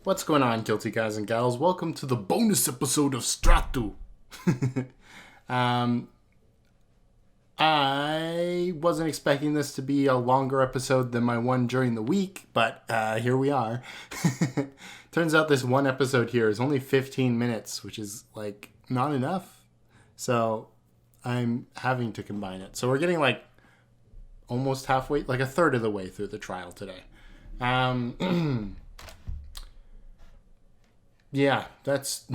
What's going on, guilty guys and gals? Welcome to the bonus episode of Stratu. I wasn't expecting this to be a longer episode than my one during the week, but here we are. Turns out this one episode here is only 15 minutes, which is, like, not enough. So I'm having to combine it. So we're getting, like, almost halfway, like a third of the way through the trial today. Yeah, that's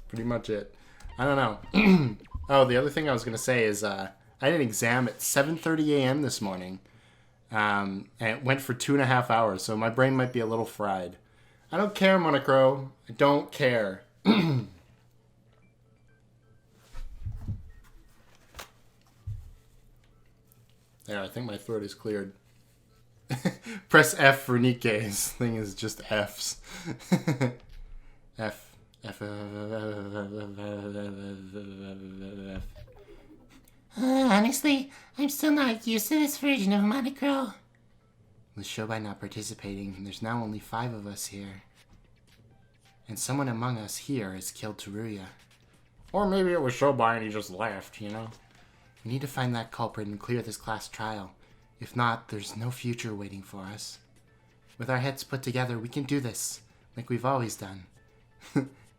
pretty much it. I don't know. Oh, the other thing I was going to say is I had an exam at 7:30 a.m. this morning, and it went for 2.5 hours, so my brain might be a little fried. I don't care, Monocro. I don't care. There, I think my throat is cleared. Press F for Nikkei's. Thing is just F's. F. F. Honestly, I'm still not used to this version of Monocro. With Shobai not participating, there's now only 5 of us here. And someone among us here has killed Teruya. Or maybe it was Shobai and he just left, you know? We need to find that culprit and clear this class trial. If not, there's no future waiting for us. With our heads put together, we can do this, like we've always done.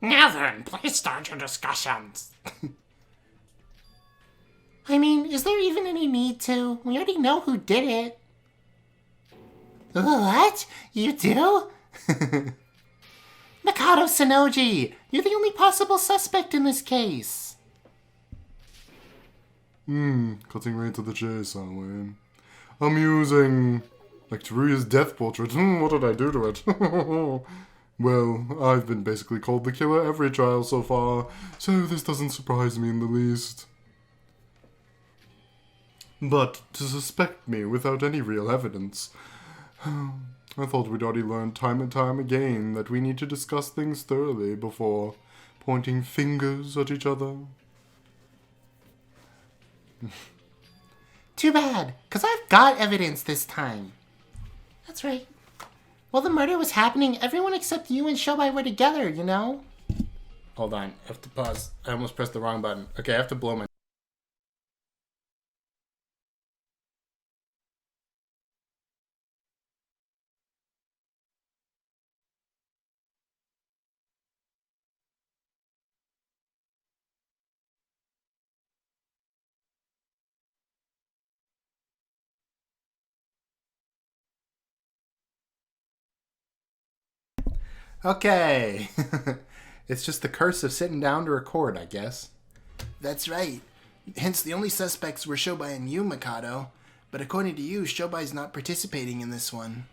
Now then, please start your discussions. I mean, is there even any need to? We already know who did it. What? You do? Mikado Sonoji, you're the only possible suspect in this case. Cutting right to the chase, aren't we? Amusing. Like Teruya's death portrait. What did I do to it? Well, I've been basically called the killer every trial so far, so this doesn't surprise me in the least. But to suspect me without any real evidence... I thought we'd already learned time and time again that we need to discuss things thoroughly before pointing fingers at each other. Too bad, because I've got evidence this time. That's right. While the murder was happening, everyone except you and Shobai were together, you know? Hold on, I have to pause. I almost pressed the wrong button. Okay, I have to blow my... Okay. It's just the curse of sitting down to record, I guess. That's right. Hence, the only suspects were Shobai and you, Mikado. But according to you, Shobai's not participating in this one.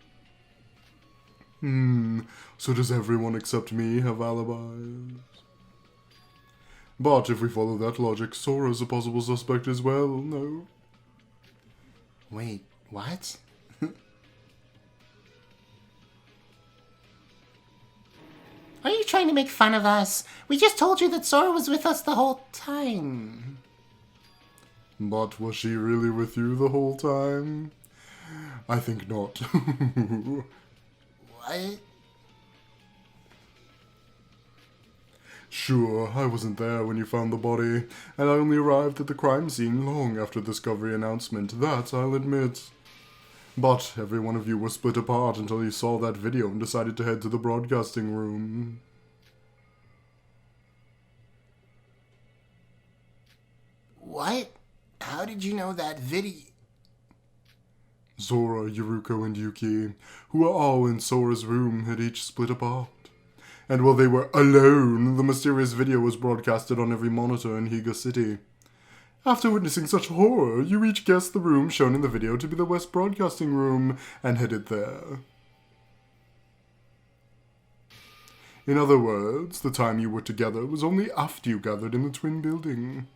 So does everyone except me have alibis? But if we follow that logic, Sora's a possible suspect as well, no? Wait, what? Are you trying to make fun of us? We just told you that Sora was with us the whole time. But was she really with you the whole time? I think not. What? Sure, I wasn't there when you found the body, and I only arrived at the crime scene long after the discovery announcement, that I'll admit. But every one of you was split apart until you saw that video and decided to head to the broadcasting room. What? How did you know that video? Sora, Yuruko, and Yuki, who were all in Sora's room, had each split apart. And while they were alone, the mysterious video was broadcasted on every monitor in Higa City. After witnessing such horror, you each guessed the room shown in the video to be the West Broadcasting Room and headed there. In other words, the time you were together was only after you gathered in the twin building.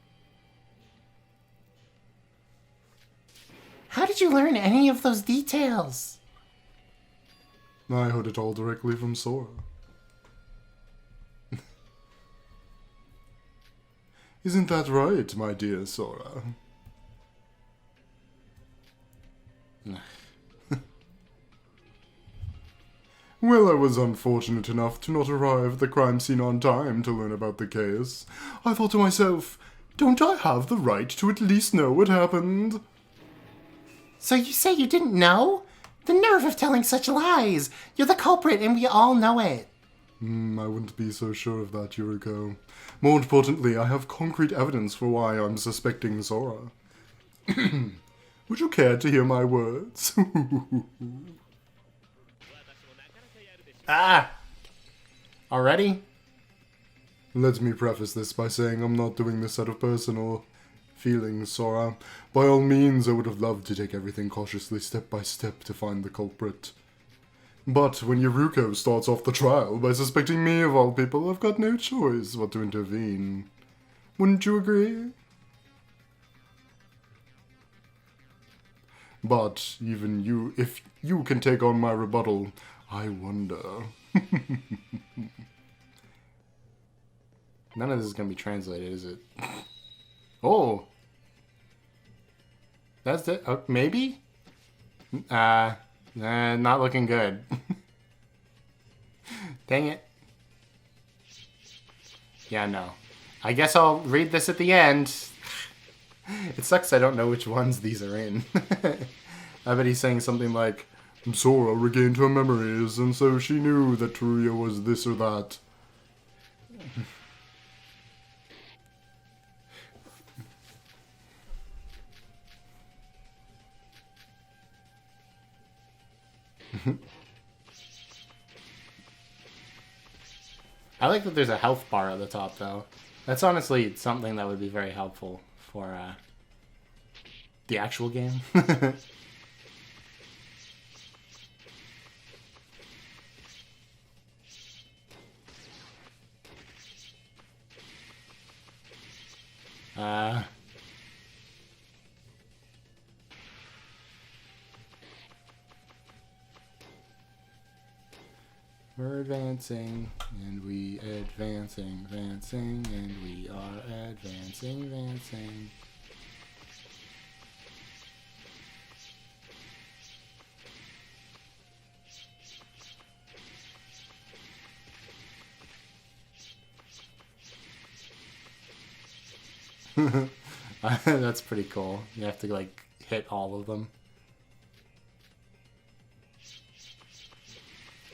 How did you learn any of those details? I heard it all directly from Sora. Isn't that right, my dear Sora? Well, I was unfortunate enough to not arrive at the crime scene on time to learn about the case. I thought to myself, don't I have the right to at least know what happened? So you say you didn't know? The nerve of telling such lies! You're the culprit and we all know it. I wouldn't be so sure of that, Yuriko. More importantly, I have concrete evidence for why I'm suspecting Sora. Would you care to hear my words? Ah! Already? Let me preface this by saying I'm not doing this out of personal feelings, Sora. By all means, I would have loved to take everything cautiously step by step to find the culprit. But when Yuriko starts off the trial by suspecting me of all people, I've got no choice but to intervene. Wouldn't you agree? But even you, if you can take on my rebuttal, I wonder. None of this is going to be translated, is it? Oh! That's it? Oh, maybe? Not looking good. Dang it. Yeah, no. I guess I'll read this at the end. It sucks I don't know which ones these are in. I bet he's saying something like, Sora regained her memories, and so she knew that Teruya was this or that. I like that there's a health bar at the top, though. That's honestly something that would be very helpful for the actual game. We're advancing, and we advancing, and we are advancing. That's pretty cool. You have to, like, hit all of them.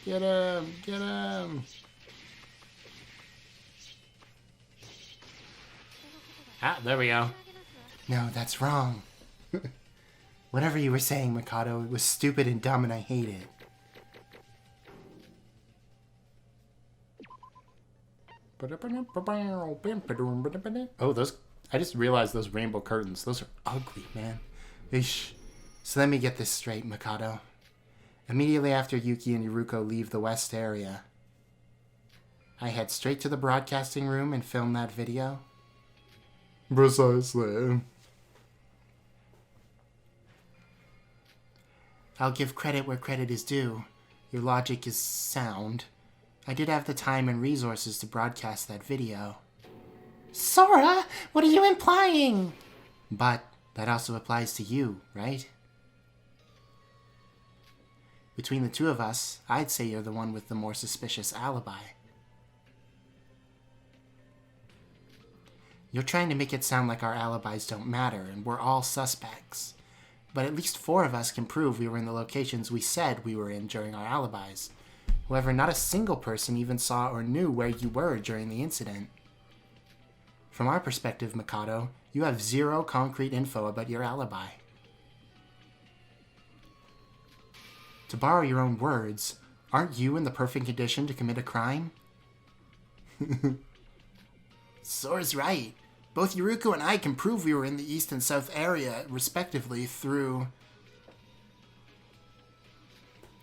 Get him! Get him! Ah, there we go. No, that's wrong. Whatever you were saying, Mikado, it was stupid and dumb and I hate it. Oh, those... I just realized those rainbow curtains. Those are ugly, man. Ish. So let me get this straight, Mikado. Immediately after Yuki and Yuriko leave the west area, I head straight to the broadcasting room and film that video. Precisely. I'll give credit where credit is due. Your logic is sound. I did have the time and resources to broadcast that video. Sora, what are you implying? But that also applies to you, right? Between the two of us, I'd say you're the one with the more suspicious alibi. You're trying to make it sound like our alibis don't matter and we're all suspects. But at least 4 of us can prove we were in the locations we said we were in during our alibis. However, not a single person even saw or knew where you were during the incident. From our perspective, Mikado, you have 0 concrete info about your alibi. To borrow your own words, aren't you in the perfect condition to commit a crime? Sora's right. Both Yuriko and I can prove we were in the east and south area, respectively, through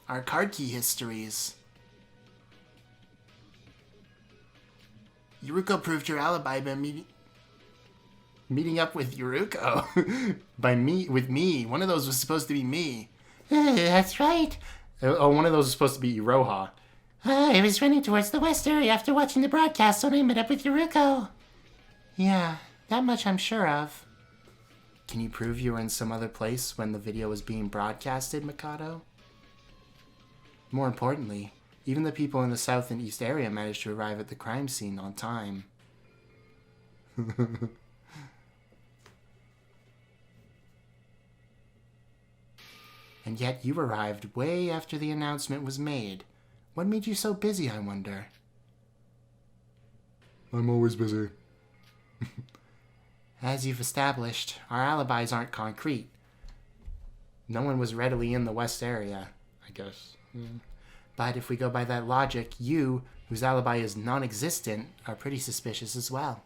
our card key histories. Yuriko proved your alibi by meeting up with Yuriko. With me. One of those was supposed to be me. That's right. Oh, one of those is supposed to be Iroha. I was running towards the west area after watching the broadcast when I met up with Yuriko. Yeah, that much I'm sure of. Can you prove you were in some other place when the video was being broadcasted, Mikado? More importantly, Even the people in the south and east area managed to arrive at the crime scene on time. And yet you arrived way after the announcement was made. What made you so busy, I wonder? I'm always busy. As you've established, our alibis aren't concrete. No one was readily in the west area, I guess. But if we go by that logic, you, whose alibi is non-existent, are pretty suspicious as well.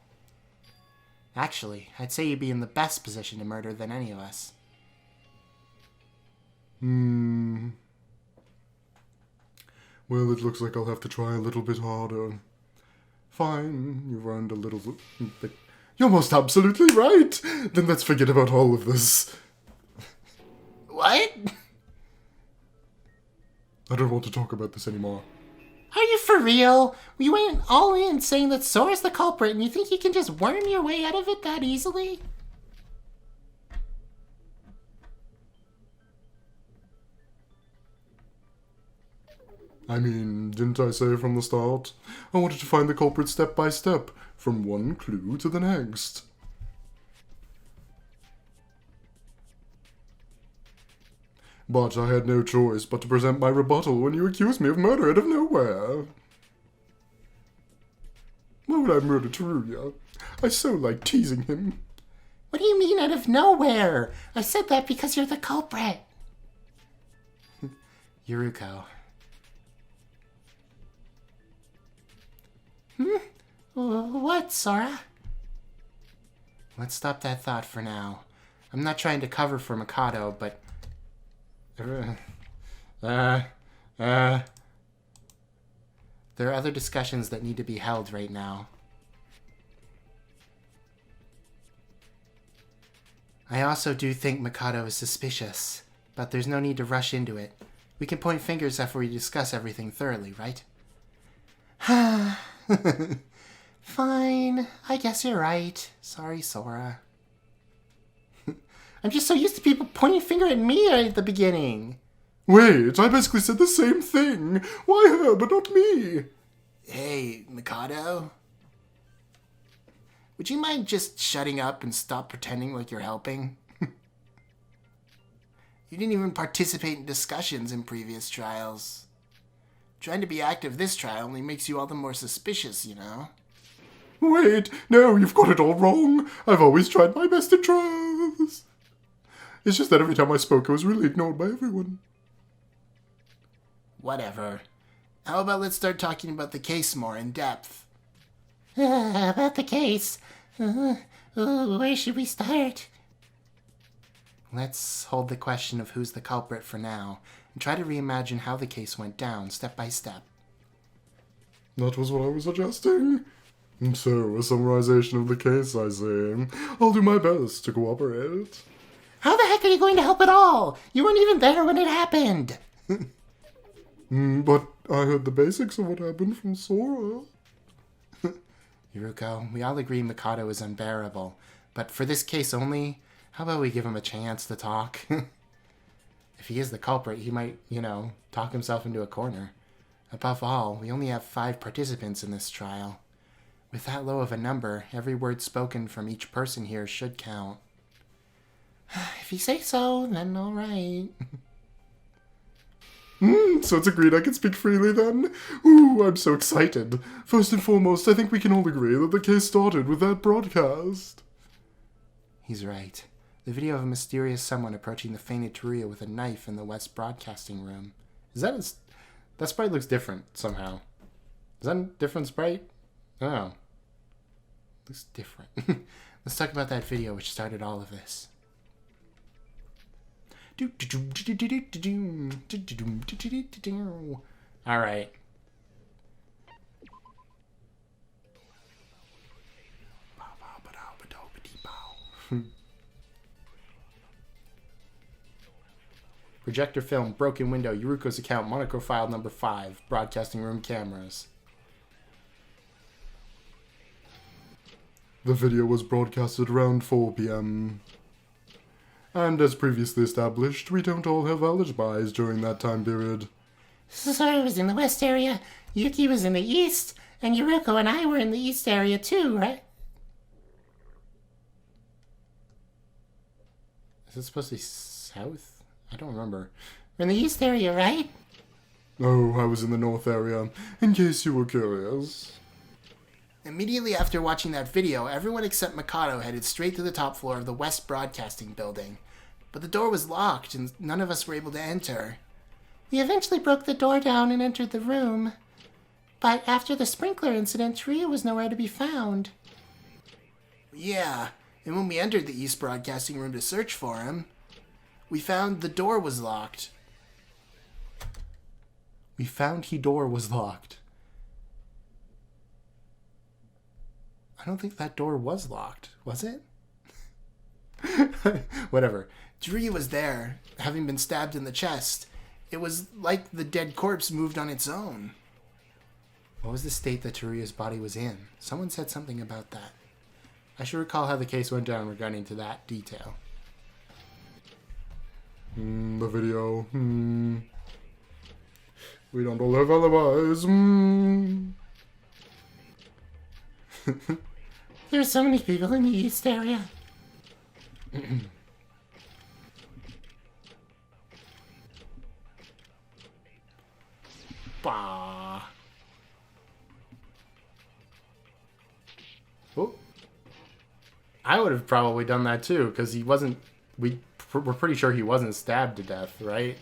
Actually, I'd say you'd be in the best position to murder than any of us. Well, it looks like I'll have to try a little bit harder. Fine, you've earned a little... You're most absolutely right! Then let's forget about all of this. What? I don't want to talk about this anymore. Are you for real? You went all in saying that Sora's the culprit and you think you can just worm your way out of it that easily? I mean, didn't I say from the start? I wanted to find the culprit step by step, from one clue to the next. But I had no choice but to present my rebuttal when you accused me of murder out of nowhere. Why would I murder Teruya? I so like teasing him. What do you mean out of nowhere? I said that because you're the culprit. Yuruko. What, Sora? Let's stop that thought for now. I'm not trying to cover for Mikado, but... There are other discussions that need to be held right now. I also do think Mikado is suspicious, but there's no need to rush into it. We can point fingers after we discuss everything thoroughly, right? Fine, I guess you're right. Sorry, Sora. I'm just so used to people pointing a finger at me right at the beginning. Wait, I basically said the same thing. Why her, but not me? Hey, Mikado? Would you mind just shutting up and stop pretending like you're helping? You didn't even participate in discussions in previous trials. Trying to be active this trial only makes you all the more suspicious, you know? Wait, no, you've got it all wrong. I've always tried my best in trials. It's just that every time I spoke, I was really ignored by everyone. Whatever. How about let's start talking about the case more in depth? About the case? Where should we start? Let's hold the question of who's the culprit for now, and try to reimagine how the case went down, step by step. That was what I was suggesting. And so, a summarization of the case, I say. I'll do my best to cooperate. How the heck are you going to help at all? You weren't even there when it happened. But I heard the basics of what happened from Sora. Yuruko, we all agree Mikado is unbearable, but for this case only, how about we give him a chance to talk? If he is the culprit, he might, talk himself into a corner. Above all, we only have 5 participants in this trial. With that low of a number, every word spoken from each person here should count. If you say so, then all right. So it's agreed I can speak freely then? Ooh, I'm so excited. First and foremost, I think we can all agree that the case started with that broadcast. He's right. The video of a mysterious someone approaching the fainted Teruya with a knife in the West Broadcasting Room. That sprite looks different somehow. Is that a different sprite? Oh. Looks different. Let's talk about that video which started all of this. Alright. Projector film, broken window, Yuruko's account, Monaco file number 5, broadcasting room cameras. The video was broadcasted around 4 p.m. And as previously established, we don't all have alibis during that time period. Sora was in the west area, Yuki was in the east, and Yuruko and I were in the east area too, right? Is it supposed to be south? I don't remember. We're in the east area, right? Oh, I was in the north area, in case you were curious. Immediately after watching that video, everyone except Mikado headed straight to the top floor of the West Broadcasting building. But the door was locked and none of us were able to enter. We eventually broke the door down and entered the room. But after the sprinkler incident, Tria was nowhere to be found. Yeah, and when we entered the East Broadcasting room to search for him, we found the door was locked. We found the door was locked. I don't think that door was locked, was it? Whatever. Tria was there, having been stabbed in the chest. It was like the dead corpse moved on its own. What was the state that Taria's body was in? Someone said something about that. I should recall how the case went down regarding to that detail. The video. We don't all have alibis. There are so many people in the east area. Bah. Oh. I would have probably done that too, because he wasn't. We're pretty sure he wasn't stabbed to death, right?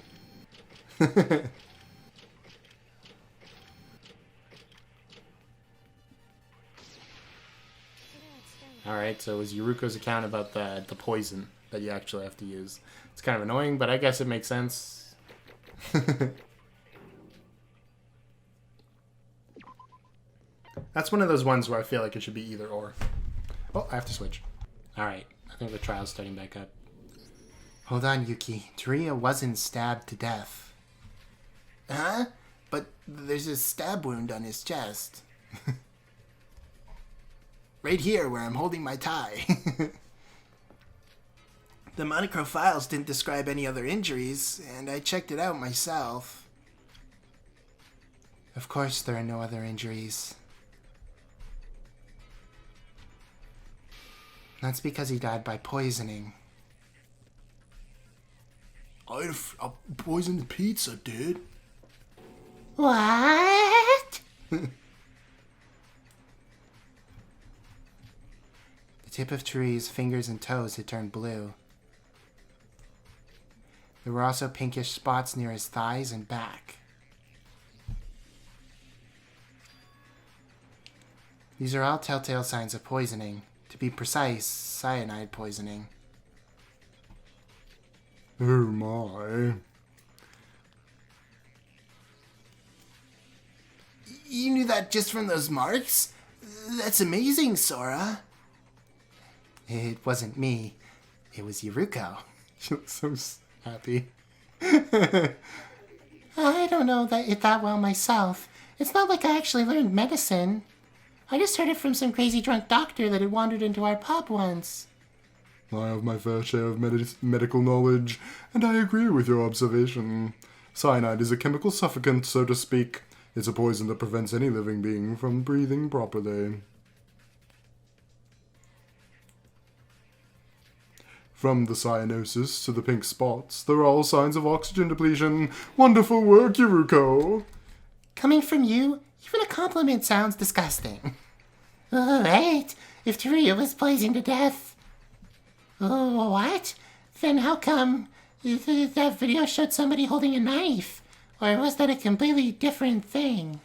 Alright, so it was Yuruko's account about the poison that you actually have to use. It's kind of annoying, but I guess it makes sense. That's one of those ones where I feel like it should be either or. Oh, I have to switch. Alright, I think the trial's starting back up. Hold on, Yuki. Tria wasn't stabbed to death. Huh? But there's a stab wound on his chest. Right here, where I'm holding my tie. The monochrome files didn't describe any other injuries, and I checked it out myself. Of course there are no other injuries. That's because he died by poisoning. I poisoned pizza, dude. What? The tip of Taria's fingers and toes had turned blue. There were also pinkish spots near his thighs and back. These are all telltale signs of poisoning. To be precise, cyanide poisoning. Oh my. You knew that just from those marks? That's amazing, Sora. It wasn't me. It was Yuruko. She looks so happy. I don't know it that well myself. It's not like I actually learned medicine. I just heard it from some crazy drunk doctor that had wandered into our pub once. I have my fair share of medical knowledge, and I agree with your observation. Cyanide is a chemical suffocant, so to speak. It's a poison that prevents any living being from breathing properly. From the cyanosis to the pink spots, they're all signs of oxygen depletion. Wonderful work, Yuruko! Coming from you, even a compliment sounds disgusting. Alright, if Tria was poisoned to death. Oh, what? Then how come that video showed somebody holding a knife? Or was that a completely different thing?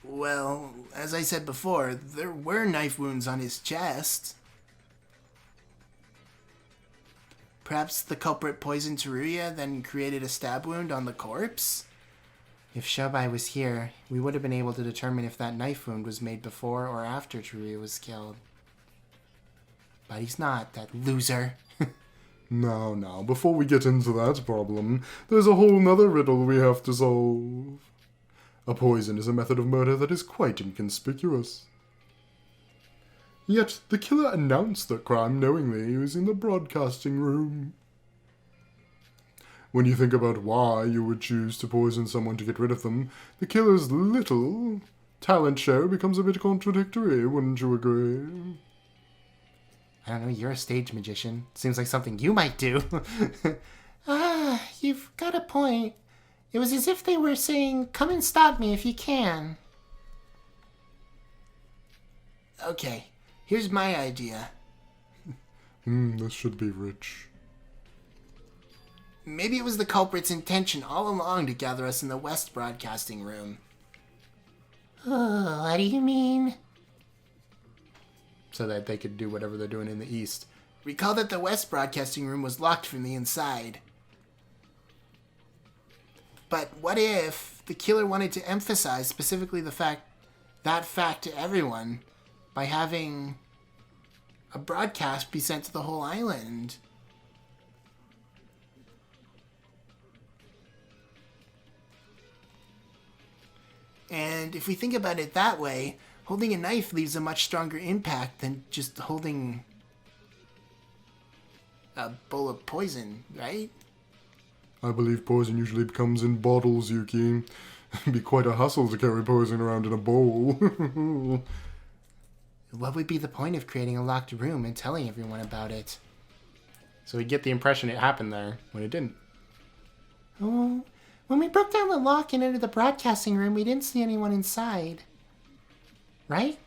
Well, as I said before, there were knife wounds on his chest. Perhaps the culprit poisoned Teruya, then created a stab wound on the corpse? If Shobai was here, we would have been able to determine if that knife wound was made before or after Teruya was killed. But he's not, that loser. Now, before we get into that problem, there's a whole nother riddle we have to solve. A poison is a method of murder that is quite inconspicuous. Yet the killer announced the crime knowingly using the broadcasting room. When you think about why you would choose to poison someone to get rid of them, the killer's little talent show becomes a bit contradictory, wouldn't you agree? I don't know, you're a stage magician. Seems like something you might do. You've got a point. It was as if they were saying, come and stop me if you can. Okay, here's my idea. This should be rich. Maybe it was the culprit's intention all along to gather us in the West Broadcasting Room. Oh, what do you mean? So that they could do whatever they're doing in the East. Recall that the West Broadcasting Room was locked from the inside. But what if the killer wanted to emphasize specifically that fact to everyone by having a broadcast be sent to the whole island? And if we think about it that way, holding a knife leaves a much stronger impact than just holding a bowl of poison, right? I believe poison usually comes in bottles, Yuki. It'd be quite a hustle to carry poison around in a bowl. What would be the point of creating a locked room and telling everyone about it? So we get the impression it happened there when it didn't. Oh, when we broke down the lock and entered the broadcasting room, we didn't see anyone inside. Right?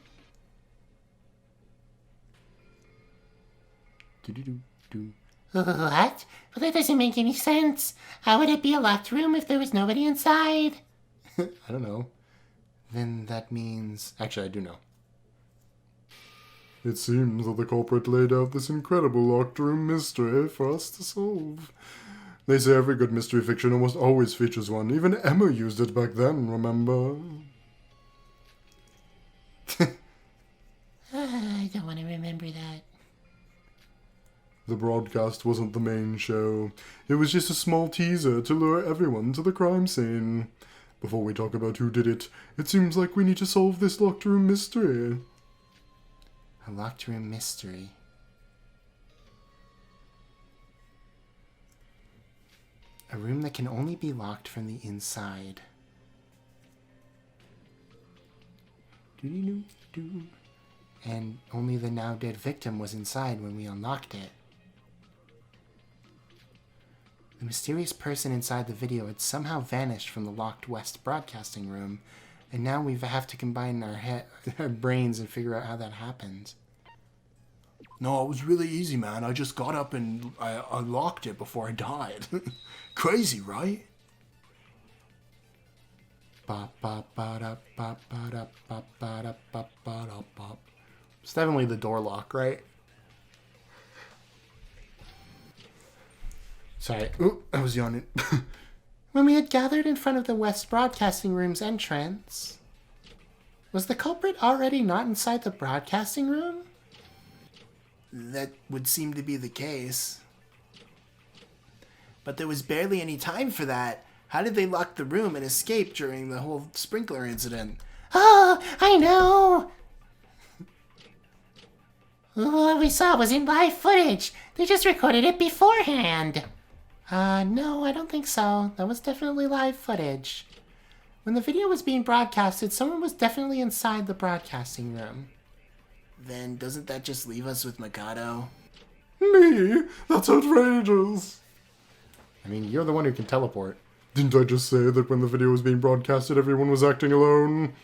Do-do-do-do. What? But that doesn't make any sense. How would it be a locked room if there was nobody inside? I don't know. Then that means... Actually, I do know. It seems that the culprit laid out this incredible locked room mystery for us to solve. They say every good mystery fiction almost always features one. Even Emma used it back then, remember? I don't want to remember that. The broadcast wasn't the main show. It was just a small teaser to lure everyone to the crime scene. Before we talk about who did it, it seems like we need to solve this locked room mystery. A locked room mystery. A room that can only be locked from the inside. Do-do-do-do. And only the now dead victim was inside when we unlocked it. The mysterious person inside the video had somehow vanished from the locked West Broadcasting Room, and now we have to combine our brains and figure out how that happened. No, it was really easy, man. I just got up and I unlocked it before I died. Crazy, right? It's definitely the door lock, right? Sorry. Ooh, I was yawning. When we had gathered in front of the West Broadcasting Room's entrance, was the culprit already not inside the broadcasting room? That would seem to be the case. But there was barely any time for that. How did they lock the room and escape during the whole sprinkler incident? Oh, I know! What we saw was in live footage. They just recorded it beforehand. No, I don't think so. That was definitely live footage. When the video was being broadcasted, someone was definitely inside the broadcasting room. Then doesn't that just leave us with Mikado? Me? That's outrageous! I mean, you're the one who can teleport. Didn't I just say that when the video was being broadcasted, everyone was acting alone?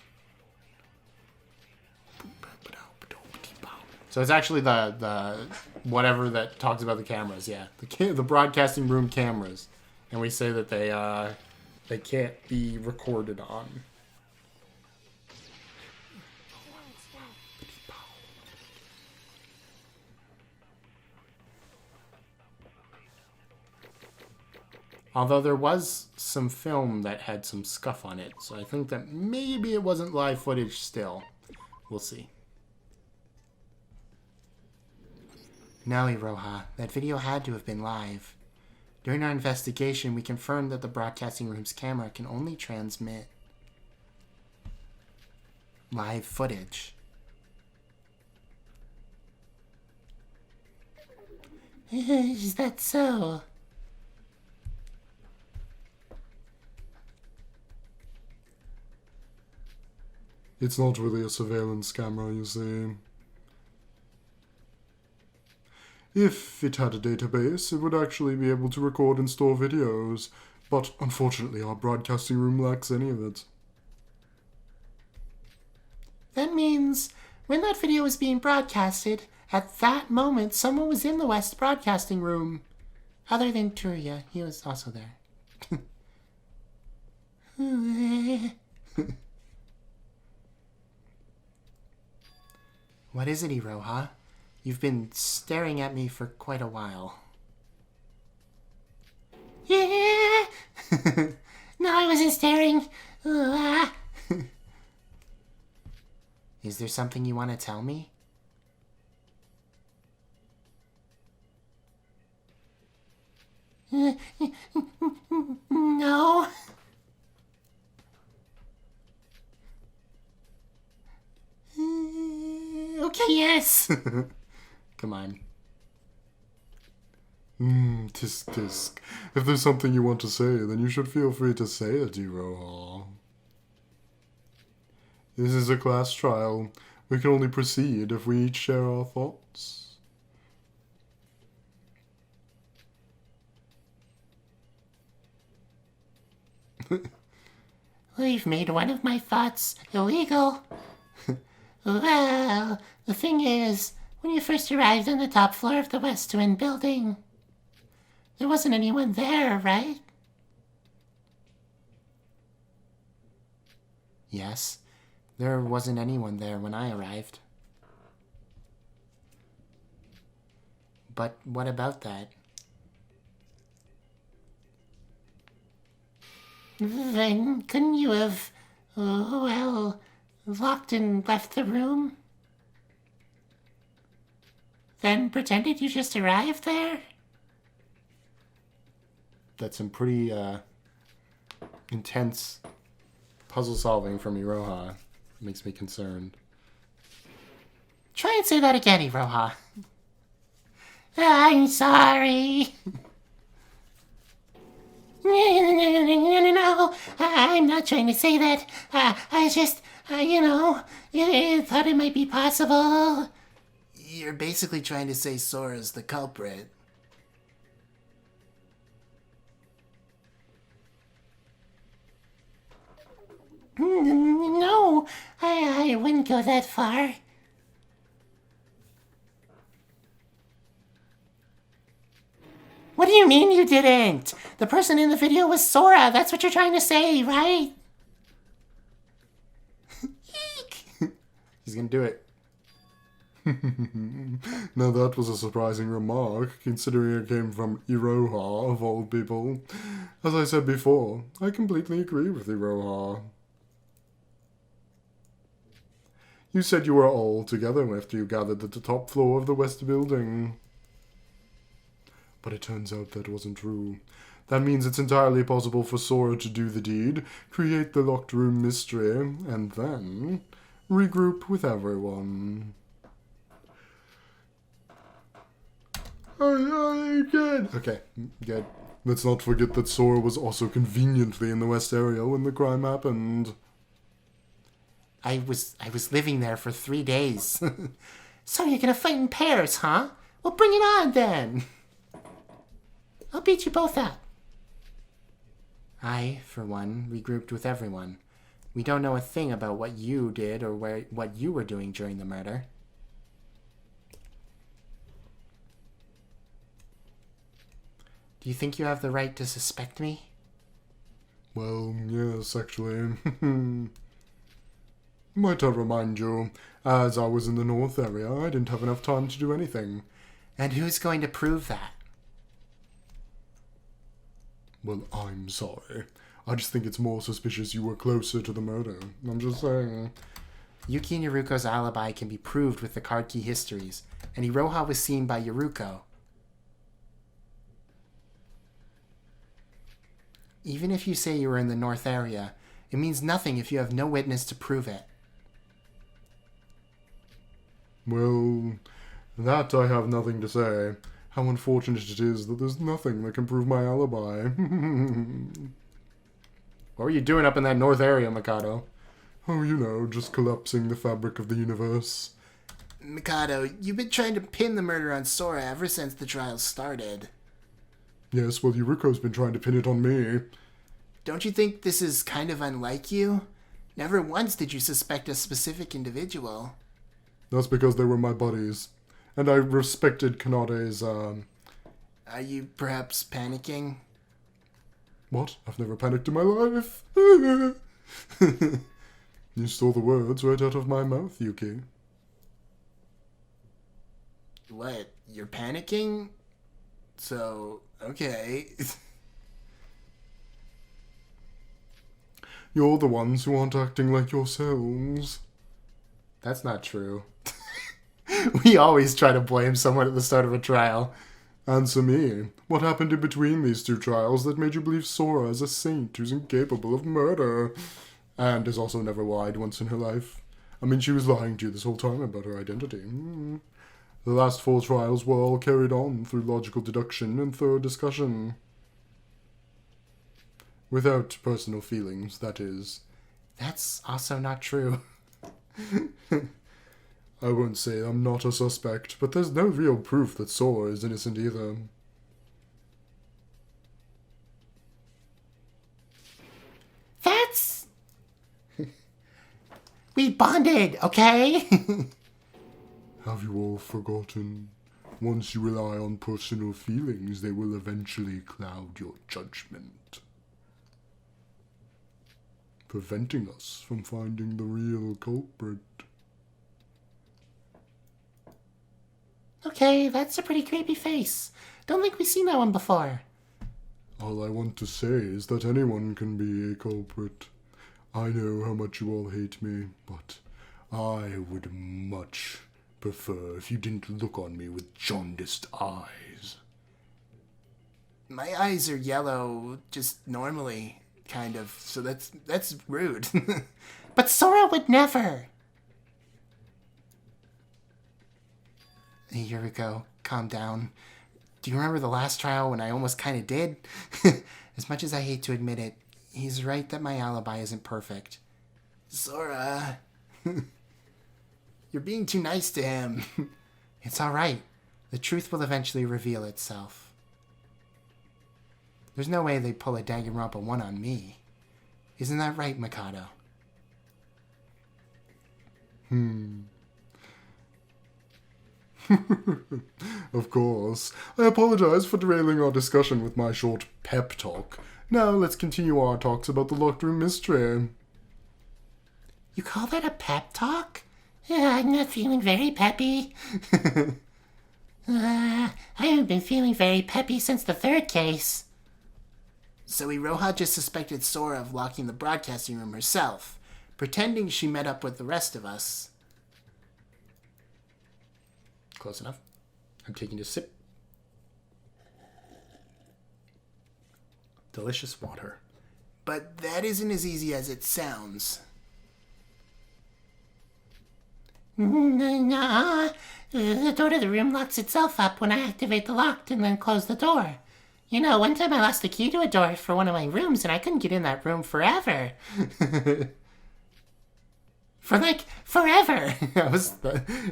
So it's actually the whatever that talks about the cameras, yeah. The broadcasting room cameras. And we say that they can't be recorded on. Although there was some film that had some scuff on it, so I think that maybe it wasn't live footage still. We'll see. No, Iroha, that video had to have been live. During our investigation, we confirmed that the broadcasting room's camera can only transmit live footage. Is that so? It's not really a surveillance camera, you see. If it had a database, it would actually be able to record and store videos, but unfortunately our broadcasting room lacks any of it. That means when that video was being broadcasted, at that moment someone was in the West broadcasting room. Other than Turia, he was also there. What is it, Iroha? You've been staring at me for quite a while. Yeah! No, I wasn't staring. Is there something you want to tell me? No. Okay, yes. Come on. Tisk tisk. If there's something you want to say, then you should feel free to say it, Iroha. This is a class trial. We can only proceed if we each share our thoughts. We've made one of my thoughts illegal. Well, the thing is, when you first arrived on the top floor of the West Wind building, there wasn't anyone there, right? Yes, there wasn't anyone there when I arrived. But what about that? Then couldn't you have, locked and left the room? Then pretended you just arrived there? That's some pretty intense puzzle solving from Iroha. Makes me concerned. Try and say that again, Iroha. I'm sorry. No, I'm not trying to say that. I just, thought it might be possible. You're basically trying to say Sora's the culprit. No, I wouldn't go that far. What do you mean you didn't? The person in the video was Sora. That's what you're trying to say, right? Eek. He's gonna do it. Now that was a surprising remark, considering it came from Iroha, of all people. As I said before, I completely agree with Iroha. You said you were all together after you gathered at the top floor of the West building. But it turns out that wasn't true. That means it's entirely possible for Sora to do the deed, create the locked room mystery, and then regroup with everyone. Good. Okay, good. Let's not forget that Sora was also conveniently in the West area when the crime happened. I was living there for 3 days. So you're gonna fight in pairs, huh? Well, bring it on then. I'll beat you both up. I, for one, regrouped with everyone. We don't know a thing about what you did or what you were doing during the murder. Do you think you have the right to suspect me? Well, yes, actually. Might I remind you, as I was in the North area, I didn't have enough time to do anything. And who's going to prove that? Well, I'm sorry. I just think it's more suspicious you were closer to the murder. I'm just saying. Yuki and Yuruko's alibi can be proved with the card key histories, and Iroha was seen by Yuruko. Even if you say you were in the North area, it means nothing if you have no witness to prove it. Well, that I have nothing to say. How unfortunate it is that there's nothing that can prove my alibi. What were you doing up in that North area, Mikado? Oh, you know, just collapsing the fabric of the universe. Mikado, you've been trying to pin the murder on Sora ever since the trials started. Yes, well, Yuriko's been trying to pin it on me. Don't you think this is kind of unlike you? Never once did you suspect a specific individual. That's because they were my buddies. And I respected Kanade's, Are you perhaps panicking? What? I've never panicked in my life. You stole the words right out of my mouth, Yuki. What? You're panicking? So, okay. You're the ones who aren't acting like yourselves. That's not true. We always try to blame someone at the start of a trial. Answer me. What happened in between these two trials that made you believe Sora is a saint who's incapable of murder? And has also never lied once in her life. I mean, she was lying to you this whole time about her identity. The last 4 trials were all carried on through logical deduction and thorough discussion. Without personal feelings, that is. That's also not true. I won't say I'm not a suspect, but there's no real proof that Sora is innocent either. That's... We bonded, okay? Have you all forgotten? Once you rely on personal feelings, they will eventually cloud your judgment, preventing us from finding the real culprit. Okay, that's a pretty creepy face. Don't think we've seen that one before. All I want to say is that anyone can be a culprit. I know how much you all hate me, but I would much prefer if you didn't look on me with jaundiced eyes. My eyes are yellow, just normally, kind of, so that's rude. But Sora would never. Hey, Yuriko, calm down. Do you remember the last trial when I almost kind of did? As much as I hate to admit it, he's right that my alibi isn't perfect. Sora, you're being too nice to him. It's alright. The truth will eventually reveal itself. There's no way they'd pull a Danganronpa 1 on me. Isn't that right, Mikado? Of course. I apologize for derailing our discussion with my short pep talk. Now let's continue our talks about the locked room mystery. You call that a pep talk? I'm not feeling very peppy. I haven't been feeling very peppy since the 3rd case. So Iroha just suspected Sora of locking the broadcasting room herself, pretending she met up with the rest of us. Close enough. I'm taking a sip. Delicious water. But that isn't as easy as it sounds. Nah, the door to the room locks itself up when I activate the lock and then close the door. You know, one time I lost the key to a door for one of my rooms and I couldn't get in that room forever. For like, forever.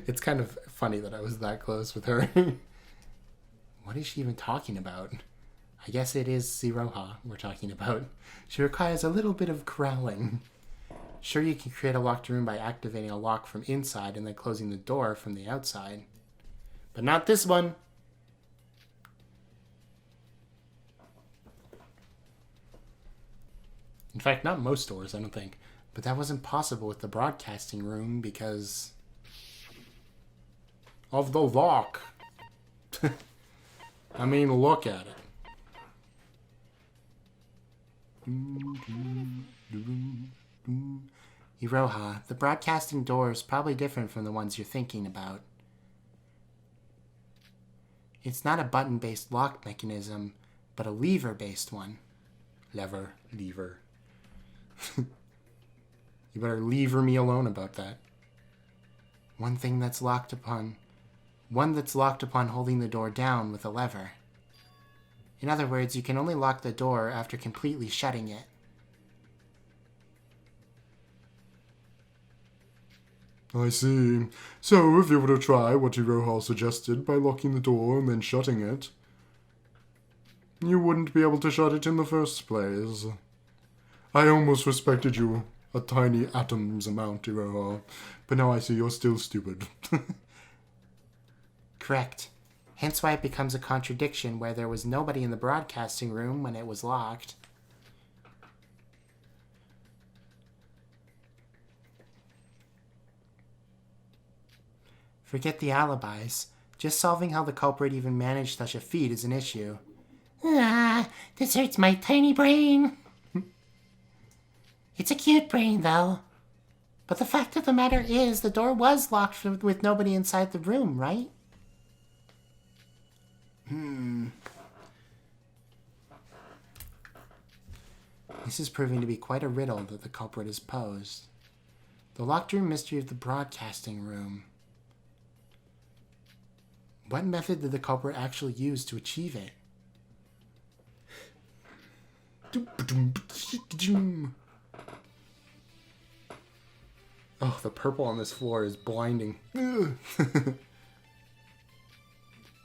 It's kind of funny that I was that close with her. What is she even talking about? I guess it is Iroha we're talking about. She requires a little bit of corralling. Sure, you can create a locked room by activating a lock from inside and then closing the door from the outside. But not this one. In fact, not most doors, I don't think. But that wasn't possible with the broadcasting room because of the lock. I mean, look at it. Iroha, the broadcasting door is probably different from the ones you're thinking about. It's not a button-based lock mechanism, but a lever-based one. Lever. You better leave me alone about that. One that's locked upon holding the door down with a lever. In other words, you can only lock the door after completely shutting it. I see. So, if you were to try what Iroha suggested by locking the door and then shutting it, you wouldn't be able to shut it in the first place. I almost respected you a tiny atom's amount, Iroha, but now I see you're still stupid. Correct. Hence why it becomes a contradiction where there was nobody in the broadcasting room when it was locked. Forget the alibis. Just solving how the culprit even managed such a feat is an issue. This hurts my tiny brain. It's a cute brain, though. But the fact of the matter is, the door was locked with nobody inside the room, right? This is proving to be quite a riddle that the culprit has posed. The locked room mystery of the broadcasting room. What method did the culprit actually use to achieve it? Oh, the purple on this floor is blinding.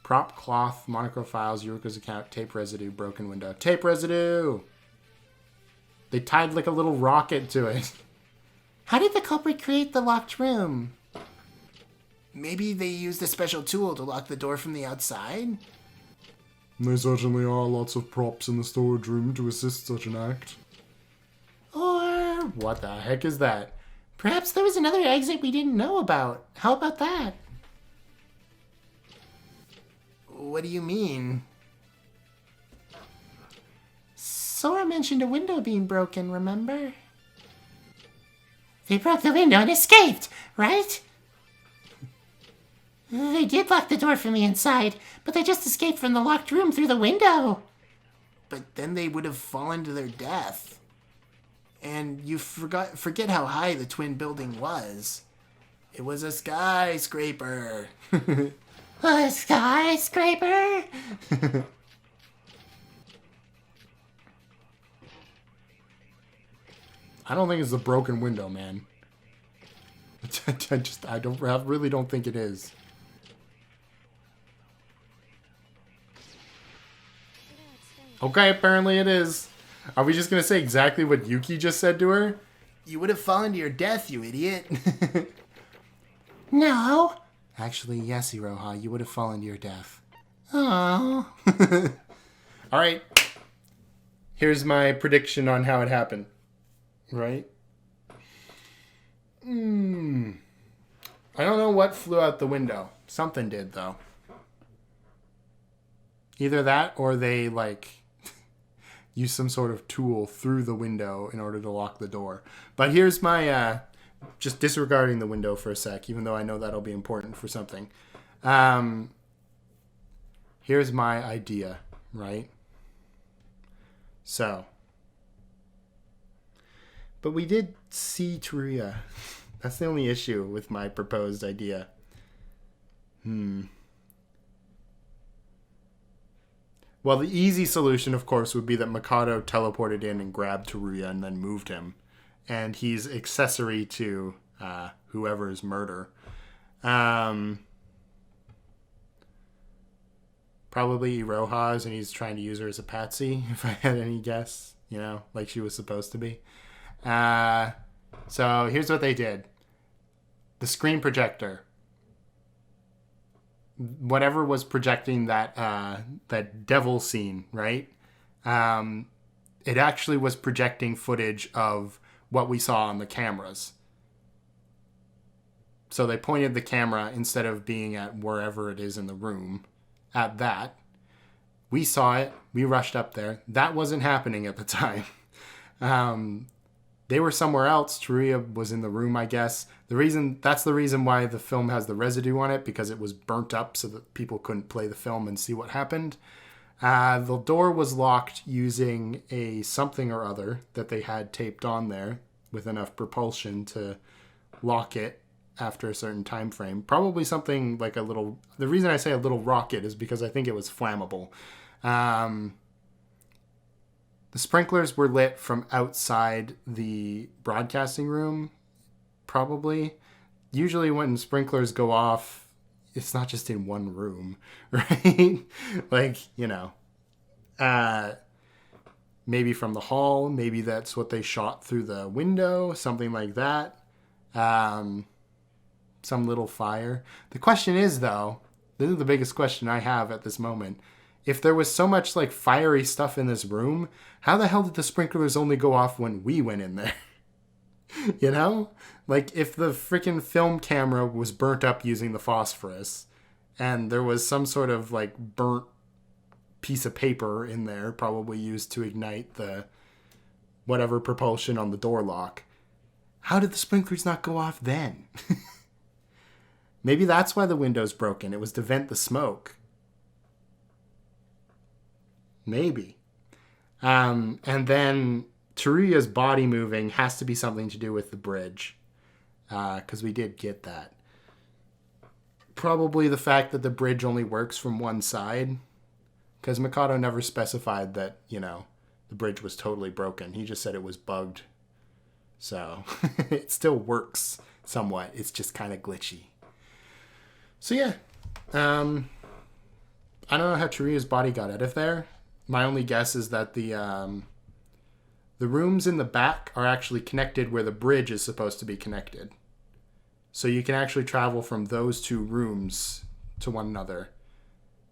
Prop, cloth, monochrome files, Yuriko's account, tape residue, broken window. Tape residue! They tied like a little rocket to it. How did the culprit create the locked room? Maybe they used a special tool to lock the door from the outside? There certainly are lots of props in the storage room to assist such an act. Or What the heck is that? perhaps there was another exit we didn't know about. How about that? What do you mean? Sora mentioned a window being broken, remember? They broke the window and escaped, right? They did lock the door from the inside, but they just escaped from the locked room through the window. But then they would have fallen to their death. And you forget how high the twin building was. It was a skyscraper. A skyscraper? I don't think it's a broken window, man. I really don't think it is. Okay, apparently it is. Are we just gonna say exactly what Yuki just said to her? You would have fallen to your death, you idiot. No. Actually, yes, Iroha, you would have fallen to your death. Oh. Alright. Here's my prediction on how it happened. Right? I don't know what flew out the window. Something did, though. Either that or they, use some sort of tool through the window in order to lock the door. But here's my, just disregarding the window for a sec, even though I know that'll be important for something. Here's my idea, right? So. But we did see Teruya. That's the only issue with my proposed idea. Well, the easy solution, of course, would be that Mikado teleported in and grabbed Teruya and then moved him. And he's accessory to whoever's murder. Probably Iroha's, and he's trying to use her as a patsy, if I had any guess. Like she was supposed to be. So here's what they did. The screen projector. Whatever was projecting that devil scene, right? It actually was projecting footage of what we saw on the cameras. So they pointed the camera, instead of being at wherever it is in the room, at that. We saw it. We rushed up there. That wasn't happening at the time. They were somewhere else. Teruya was in the room, I guess. That's the reason why the film has the residue on it, because it was burnt up so that people couldn't play the film and see what happened. The door was locked using a something or other that they had taped on there with enough propulsion to lock it after a certain time frame. Probably something like the reason I say a little rocket is because I think it was flammable. The sprinklers were lit from outside the broadcasting room, probably, usually when sprinklers go off, it's not just in one room, right? Like, you know, maybe from the hall, maybe that's what they shot through the window, something like that. Some little fire. The question is, though, this is the biggest question I have at this moment. If there was so much like fiery stuff in this room, how the hell did the sprinklers only go off when we went in there? You know? Like, if the freaking film camera was burnt up using the phosphorus, and there was some sort of like burnt piece of paper in there, probably used to ignite the whatever propulsion on the door lock, how did the sprinklers not go off then? Maybe that's why the window's broken. It was to vent the smoke. Maybe. And then Teruya's body moving has to be something to do with the bridge. Because we did get that. Probably the fact that the bridge only works from one side. Because Mikado never specified that, you know, the bridge was totally broken. He just said it was bugged. So, it still works somewhat. It's just kind of glitchy. So, yeah. I don't know how Teruya's body got out of there. My only guess is that the rooms in the back are actually connected where the bridge is supposed to be connected. So you can actually travel from those two rooms to one another,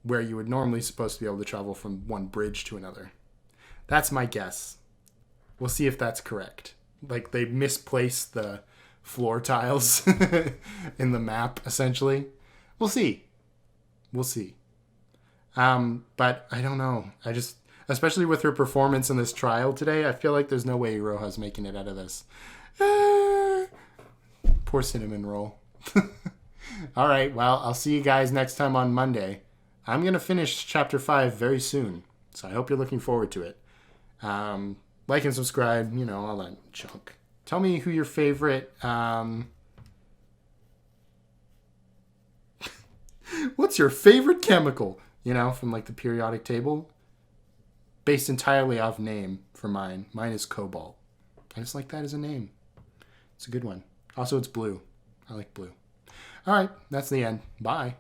where you would normally supposed to be able to travel from one bridge to another. That's my guess. We'll see if that's correct. Like, they misplaced the floor tiles in the map, essentially. We'll see. We'll see. But I don't know. I just, especially with her performance in this trial today, I feel like there's no way Iroha's making it out of this. Poor cinnamon roll. All right, well, I'll see you guys next time on Monday. I'm going to finish Chapter 5 very soon, so I hope you're looking forward to it. Like and subscribe, you know, all that junk. Tell me who your favorite... What's your favorite chemical? You know, from like the periodic table. Based entirely off name for mine. Mine is cobalt. I just like that as a name. It's a good one. Also, it's blue. I like blue. All right, that's the end. Bye.